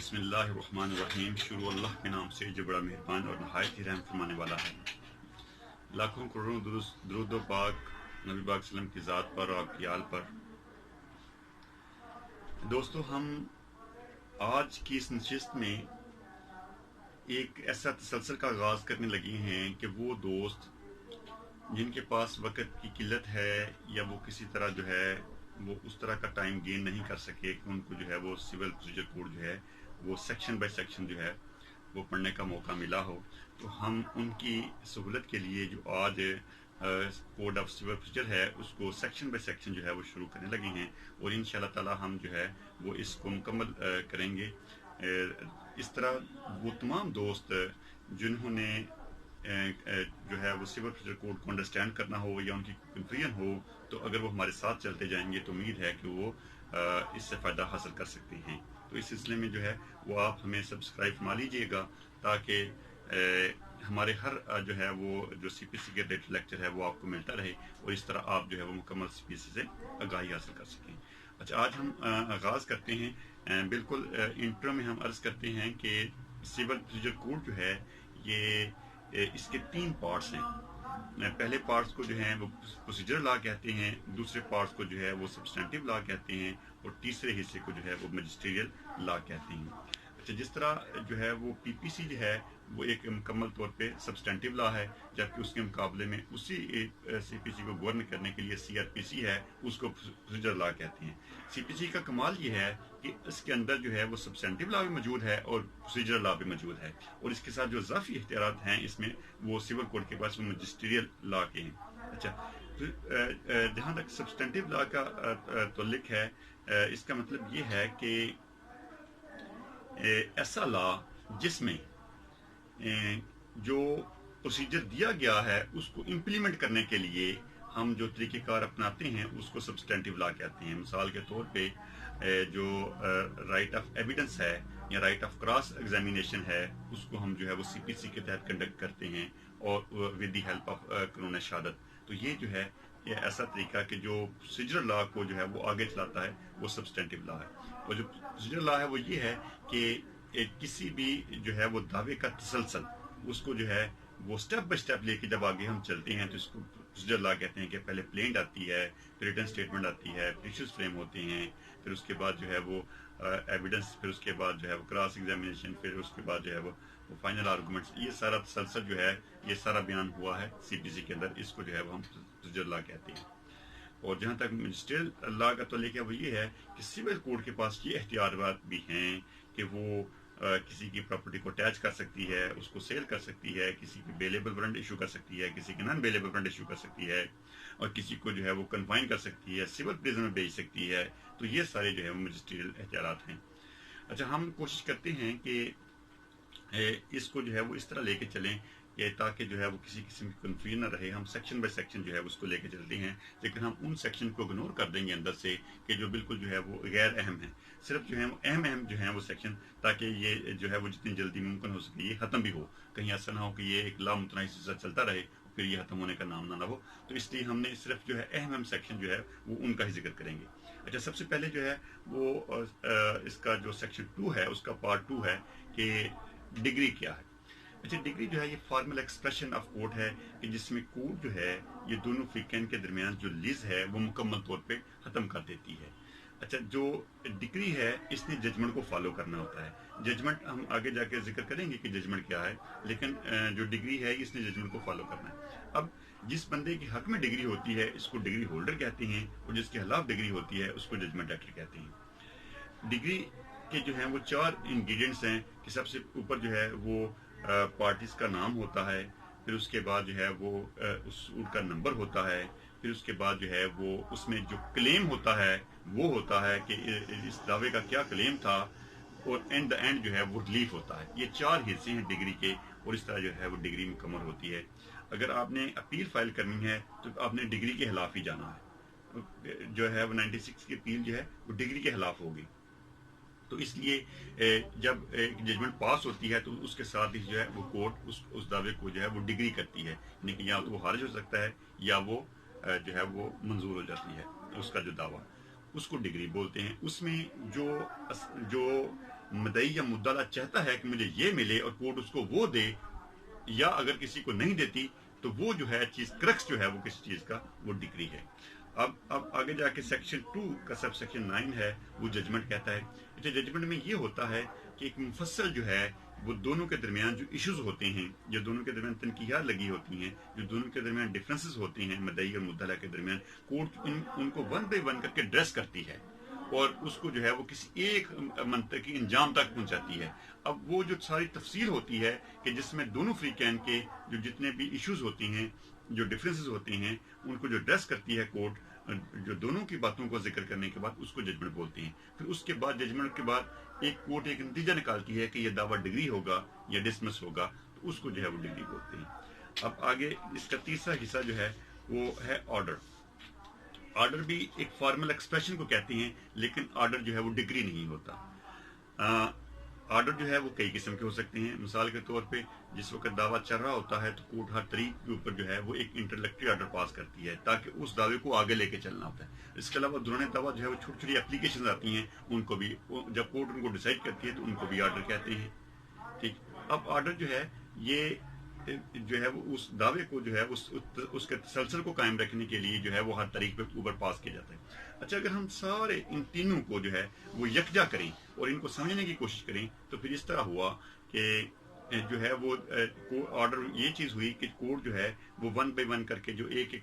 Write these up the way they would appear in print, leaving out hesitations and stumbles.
बिस्मिल्लाहिर्रहमानिर्रहीम। शुरू अल्लाह के नाम से जो बड़ा मेहरबान और नहायत ही रहम फरमाने वाला है। लाखों करोड़ों दुरूद व पाक नबी पाक सल्लल्लाहु अलैहि वसल्लम की ज़ात पर और आपकी आल पर। दोस्तों, हम आज की इस नशिस्त में एक ऐसा तसलसल का आगाज़ करने लगे हैं कि वो दोस्त जिनके पास वक़्त की किल्लत है या वो किसी तरह जो है वो उस तरह का टाइम गेन नहीं कर सके कि उनको जो है वो सिविल प्रोसीजर कोड जो है वो सेक्शन बाय सेक्शन जो है वो पढ़ने का मौका मिला हो, तो हम उनकी सहूलत के लिए जो आज कोड ऑफ सिविल प्रोसीजर है उसको सेक्शन बाय सेक्शन जो है वो शुरू करने लगे हैं और इंशाअल्लाह ताला हम जो है वो इसको मुकम्मल करेंगे। इस तरह वो तमाम दोस्त जिन्होंने जो है वो सिविल प्रोसीजर कोड को अंडरस्टैंड करना हो या उनकी कन्फ्यूजन हो, तो अगर वो हमारे साथ चलते जाएंगे तो उम्मीद है कि वो इससे फ़ायदा हासिल कर सकते हैं। तो इस सिलसिले में जो है वो आप हमें सब्सक्राइब फरमा लीजिएगा ताकि हमारे हर जो है वो जो CPC के डेट लेक्चर है वो आपको मिलता रहे और इस तरह आप जो है वो मुकम्मल CPC से आगाही हासिल कर सकें। अच्छा, आज हम आगाज़ करते हैं। बिल्कुल इंट्रो में हम अर्ज़ करते हैं कि सिविल प्रोसीजर कोड जो है ये इसके 3 पार्ट्स हैं। पहले पार्ट्स को जो है वो प्रोसीजर लॉ कहते हैं, दूसरे पार्ट्स को जो है वो सब्सटेंटिव लॉ कहते हैं और तीसरे हिस्से को जो है वो मैजिस्ट्रियल लॉ कहते हैं। अच्छा, जिस तरह जो है वो PPC जो है वो एक मुकम्मल तौर पे सब्सटेंटिव लॉ है, जबकि उसके मुकाबले में उसी CPC को गवर्न करने के लिए CRPC है, उसको प्रोसीजर लॉ कहते हैं। CPC का कमाल ये है कि इसके अंदर जो है वो सब्सटेंटिव लॉ भी मौजूद है और प्रोसीजर लॉ भी मौजूद है और इसके साथ जो ज़ाफ़ी इख्तियारात हैं इसमें वो सिविल कोड के पास वो मैजिस्ट्रियल लॉ के हैं। अच्छा, जहाँ तक सब्सटेंटिव लॉ का ताल्लुक है, इसका मतलब ये है कि ऐसा लॉ जिसमें जो प्रोसीजर दिया गया है उसको इम्प्लीमेंट करने के लिए हम जो तरीक़ेकार अपनाते हैं उसको सब्सटेंटिव लॉ कहते हैं। मिसाल के तौर पे जो राइट ऑफ एविडेंस है या राइट ऑफ क्रॉस एग्जामिनेशन है उसको हम जो है वो CPC के तहत कंडक्ट करते हैं और विद द हेल्प ऑफ कानून शहादत। तो ये जो है ये ऐसा तरीका कि जो प्रोसीजर लॉ को जो है वो आगे चलाता है वो सब्सटेंटिव लॉ है। और जो प्रोसीजर लॉ है वो ये है कि किसी भी जो है वो दावे का तसलसल उसको जो है वो स्टेप बाय स्टेप लेके जब आगे हम चलते हैं तो इसको प्रोसीजर लॉ कहते हैं कि पहले प्लेंट आती है, फिर रिटन स्टेटमेंट आती है, इश्यूज फ्रेम होते हैं, फिर उसके बाद जो है वो एविडेंस, फिर उसके बाद जो है वो क्रॉस एग्जामिनेशन, फिर उसके बाद जो है वो फाइनल आर्गूमेंट्स। ये सारा तसलसल जो है ये सारा बयान हुआ है CPC के अंदर, इसको जो है वो हम प्रोसीजर लॉ कहते हैं। और जहाँ तक मैजिस्ट्रियल लॉ का तो लेके वो ये है कि सिविल कोड के पास ये एहतियात भी हैं कि वो किसी की प्रॉपर्टी को अटैच कर सकती है, उसको सेल कर सकती है, किसी की बेलेबल वारंट इशू कर सकती है, किसी की नॉन बेलेबल वारंट इशू कर सकती है और किसी को जो है वो कन्फाइन कर सकती है, सिविल प्रिजन में भेज सकती है। तो ये सारे जो है वो मैजिस्ट्रियल एहतियात हैं। अच्छा, हम कोशिश करते हैं कि इसको जो है वो इस तरह लेके चलें कि ताकि जो है वो किसी किस्म की कन्फ्यूजन ना रहे। हम सेक्शन बाय सेक्शन जो है उसको लेके चलते हैं, लेकिन हम उन सेक्शन को इग्नोर कर देंगे अंदर से कि जो बिल्कुल जो है वो गैर अहम है। सिर्फ जो है वो अहम जो है वो सेक्शन, ताकि ये जो है वो जितनी जल्दी मुमकिन हो सके ये ख़त्म भी हो। कहीं ऐसा ना हो कि ये एक लामुतनाही सिलसिला चलता रहे फिर ये ख़त्म होने का नाम ना हो। तो इसलिए हमने सिर्फ जो है अहम सेक्शन जो है वो उनका ही जिक्र करेंगे। अच्छा, सबसे पहले जो है वो इसका जो सेक्शन 2 है उसका पार्ट 2 है कि डिग्री क्या है। अच्छा, डिग्री जो है ये फॉर्मल एक्सप्रेशन ऑफ कोर्ट है कि जिसमें कोर्ट जो है ये दोनों फ़िरक़ैन के दरमियान जो लीज है वो मुकम्मल तौर पे ख़त्म कर देती है। अच्छा, जो डिग्री है इसने जजमेंट को फॉलो करना होता है। जजमेंट हम आगे जाके जिक्र करेंगे कि जजमेंट क्या है, लेकिन जो डिग्री है इसने जजमेंट को फॉलो करना है। अब जिस बंदे के हक में डिग्री होती है इसको डिग्री होल्डर कहते हैं और जिसके खिलाफ डिग्री होती है उसको जजमेंट एक्टर कहते हैं। डिग्री के जो है वो 4 इंग्रेडिएंट्स हैं कि सबसे ऊपर जो है वो पार्टीज का नाम होता है, फिर उसके बाद जो है वो उनका नंबर होता है, फिर उसके बाद जो है वो उसमें जो क्लेम होता है वो होता है कि इस दावे का क्या क्लेम था, और एंड द एंड जो है वो रिलीफ होता है। ये 4 हिस्से हैं डिग्री के और इस तरह जो है वो डिग्री मुकम्मल होती है। अगर आपने अपील फाइल करनी है तो आपने डिग्री के खिलाफ ही जाना है। जो है वो 96 की अपील जो है वो डिग्री के खिलाफ होगी। तो इसलिए जब एक जजमेंट पास होती है तो उसके साथ ही जो है वो कोर्ट उस दावे को जो है वो डिग्री करती है, यानी कि या तो वो खारिज हो सकता है या वो जो है वो मंजूर हो जाती है। उसका जो दावा उसको डिग्री बोलते हैं। उसमें जो مدعی یا مدعا چاہتا ہے کہ مجھے یہ ملے اور کورٹ اس کو وہ دے، یا اگر کسی کو نہیں دیتی تو وہ جو ہے چیز کرکس جو ہے وہ کسی چیز کا وہ ڈگری ہے۔ اب آگے جا کے سیکشن 2 کا سب سیکشن 9 ہے، وہ ججمنٹ کہتا ہے۔ اچھا، ججمنٹ میں یہ ہوتا ہے کہ ایک مفصل جو ہے وہ دونوں کے درمیان جو ایشوز ہوتے ہیں، جو دونوں کے درمیان تنقیحات لگی ہوتی ہیں، جو دونوں کے درمیان ڈفرینسز ہوتے ہیں مدعی اور مدعا کے درمیان، کورٹ ان کو ون بائی ون کر کے ڈریس کرتی ہے اور اس کو جو ہے وہ کسی ایک منطقی انجام تک پہنچاتی ہے۔ اب وہ جو ساری تفصیل ہوتی ہے کہ جس میں دونوں فریقین کے جو جتنے بھی ایشوز ہوتی ہیں، جو ڈفرینسز ہوتے ہیں، ان کو جو ڈریس کرتی ہے کورٹ، جو دونوں کی باتوں کو ذکر کرنے کے بعد اس کو ججمنٹ بولتے ہیں۔ پھر اس کے بعد ججمنٹ کے بعد ایک کورٹ ایک نتیجہ نکالتی ہے کہ یہ دعویٰ ڈگری ہوگا یا ڈسمس ہوگا، تو اس کو جو ہے وہ ڈگری بولتے ہیں۔ اب آگے اس کا تیسرا حصہ جو ہے وہ ہے آرڈر۔ آرڈر بھی ایک فارمل ایکسپریشن کو کہتے ہیں، لیکن آرڈر جو ہے وہ ڈگری نہیں ہوتا۔ آرڈر جو ہے وہ کئی قسم کے ہو سکتے ہیں۔ مثال کے طور پہ جس وقت دعویٰ چل رہا ہوتا ہے تو کورٹ ہر طریق کے اوپر جو ہے وہ ایک انٹرلیکٹری آرڈر پاس کرتی ہے تاکہ اس دعوے کو آگے لے کے چلنا ہوتا ہے۔ اس کے علاوہ دوران دعویٰ جو ہے وہ چھوٹی چھوٹی اپلیکیشنز آتی ہیں، ان کو بھی جب کورٹ ان کو ڈیسائیڈ کرتی ہے تو ان کو بھی آرڈر کہتے ہیں۔ ٹھیک، اب آرڈر جو ہے یہ جو ہے وہ اس دعوے کو جو ہے اس کے تسلسل کو قائم رکھنے کے لیے جو ہے وہ ہر طریق پہ اوپر پاس کیا جاتا ہے۔ اچھا، اگر ہم سارے ان تینوں کو جو ہے وہ یکجا کریں اور ان کو سمجھنے کی کوشش کریں تو پھر اس طرح ہوا کہ جو ہے وہ آرڈر یہ چیز ہوئی کہ کورٹ جو ہے وہ ون بائی ون کر کے جو ایک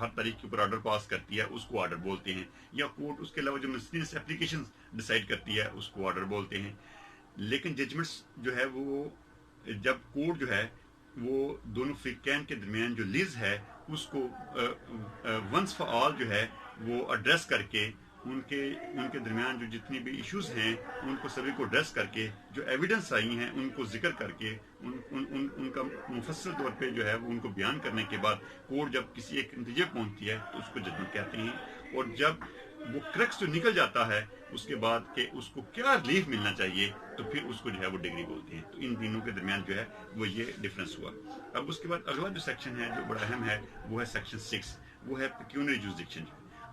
ہر طریق کے اوپر آرڈر پاس کرتی ہے اس کو آرڈر بولتے ہیں، یا کورٹ اس کے علاوہ جو مسلینس اپلیکیشن ڈیسائیڈ کرتی ہے اس کو آرڈر بولتے ہیں۔ لیکن ججمنٹس جو ہے وہ جب کورٹ جو ہے وہ دونوں فریقین کے درمیان جو لیز ہے اس کو ونس فار آل جو ہے وہ ایڈریس کر کے ان کے درمیان جو جتنی بھی ایشوز ہیں ان کو سبھی کو ایڈریس کر کے جو ایویڈنس آئی ہیں ان کو ذکر کر کے ان کا مفصل طور پہ جو ہے وہ ان کو بیان کرنے کے بعد کورٹ جب کسی ایک نتیجے پہنچتی ہے تو اس کو ججمنٹ کہتے ہیں۔ اور جب وہ کرکس جو نکل جاتا ہے اس کے بعد کہ اس کو کیا ریلیف ملنا چاہیے تو پھر اس کو جو ہے وہ ڈگری بولتے ہیں۔ تو ان تینوں کے درمیان جو ہے وہ یہ ڈفرینس ہوا۔ اب اس کے بعد اگلا جو سیکشن ہے جو بڑا اہم ہے وہ ہے سیکشن 6، وہ ہے پیکیونری جورسڈکشن۔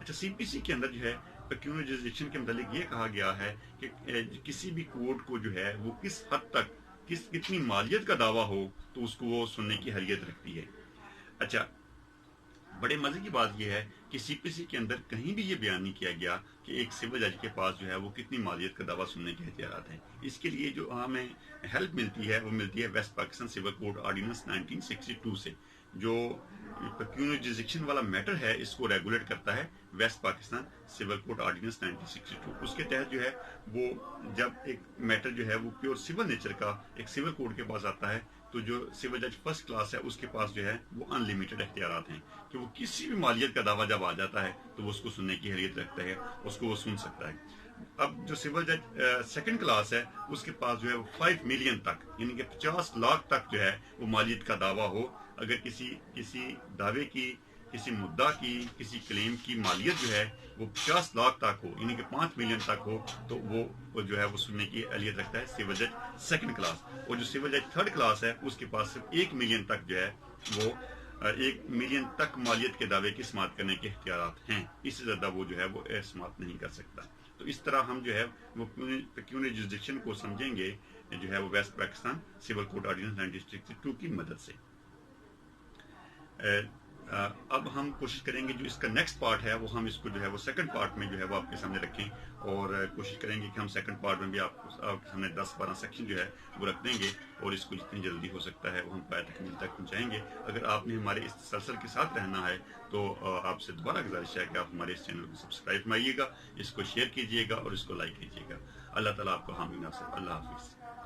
اچھا، سی پی سی کے اندر جو ہے پیکیونری جورسڈکشن کے متعلق یہ کہا گیا ہے کہ کسی بھی کورٹ کو جو ہے وہ کس حد تک کتنی مالیت کا دعویٰ ہو تو اس کو وہ سننے کی حیثیت رکھتی ہے۔ اچھا، بڑے مزے کی بات یہ ہے کہ سی پی سی کے اندر کہیں بھی یہ بیان نہیں کیا گیا کہ ایک سول جج کے پاس جو ہے وہ کتنی مالیت کا دعویٰ سننے کے اختیارات ہیں۔ اس کے لیے جو ہمیں ہیلپ ملتی ہے وہ ملتی ہے West Pakistan civil code ordinance 1962 سے، جو پیکیونری جورسڈکشن والا میٹر ہے اس کو ریگولیٹ کرتا ہے West Pakistan civil code ordinance 1962۔ اس کے تحت جو ہے وہ جب ایک میٹر جو ہے وہ پیور سول نیچر کا ایک سول کوڈ کے پاس آتا ہے تو جو سول جج فرسٹ کلاس ہے اس کے پاس جو ہے وہ ان لمیٹڈ اختیارات ہیں کہ وہ کسی بھی مالیت کا دعویٰ جب آ جاتا ہے تو وہ اس کو سننے کی حیثیت رکھتا ہے، اس کو وہ سن سکتا ہے۔ اب جو سول جج سیکنڈ کلاس ہے اس کے پاس جو ہے 5 ملین تک یعنی کہ 50 لاکھ تک جو ہے وہ مالیت کا دعویٰ ہو، اگر کسی دعوے کی، کسی مدعا کی، کسی کلیم کی مالیت جو ہے وہ 50 لاکھ تک ہو یعنی کہ 5 ملین تک ہو تو وہ جو ہے وہ سننے کی اہلیت رکھتا ہے سول جج سیکنڈ کلاس۔ اور جو سول جج تھرڈ کلاس ہے اس کے پاس صرف 1 ملین تک جو ہے وہ 1 ملین تک مالیت کے دعوے کی سماعت کرنے کے اختیارات ہیں، اس سے زیادہ وہ جو ہے وہ سماعت نہیں کر سکتا۔ تو اس طرح ہم جو ہے وہ پیکیونری جورسڈکشن کو سمجھیں گے جو ہے وہ West Pakistan civil code ordinance 1962 کی مدد سے۔ اب ہم کوشش کریں گے جو اس کا نیکسٹ پارٹ ہے وہ ہم اس کو جو ہے وہ سیکنڈ پارٹ میں جو ہے وہ آپ کے سامنے رکھیں، اور کوشش کریں گے کہ ہم سیکنڈ پارٹ میں بھی آپ کے سامنے 10-12 سیکشن جو ہے وہ رکھ دیں گے، اور اس کو جتنی جلدی ہو سکتا ہے وہ ہم پایہ تکمیل تک پہنچائیں گے۔ اگر آپ نے ہمارے اس تسلسل کے ساتھ رہنا ہے تو آپ سے دوبارہ گزارش ہے کہ آپ ہمارے اس چینل کو سبسکرائب فرمائیے گا، اس کو شیئر کیجیے گا اور اس کو لائک کیجیے گا۔ اللہ تعالیٰ آپ کو حامی ناصر۔ اللہ حافظ۔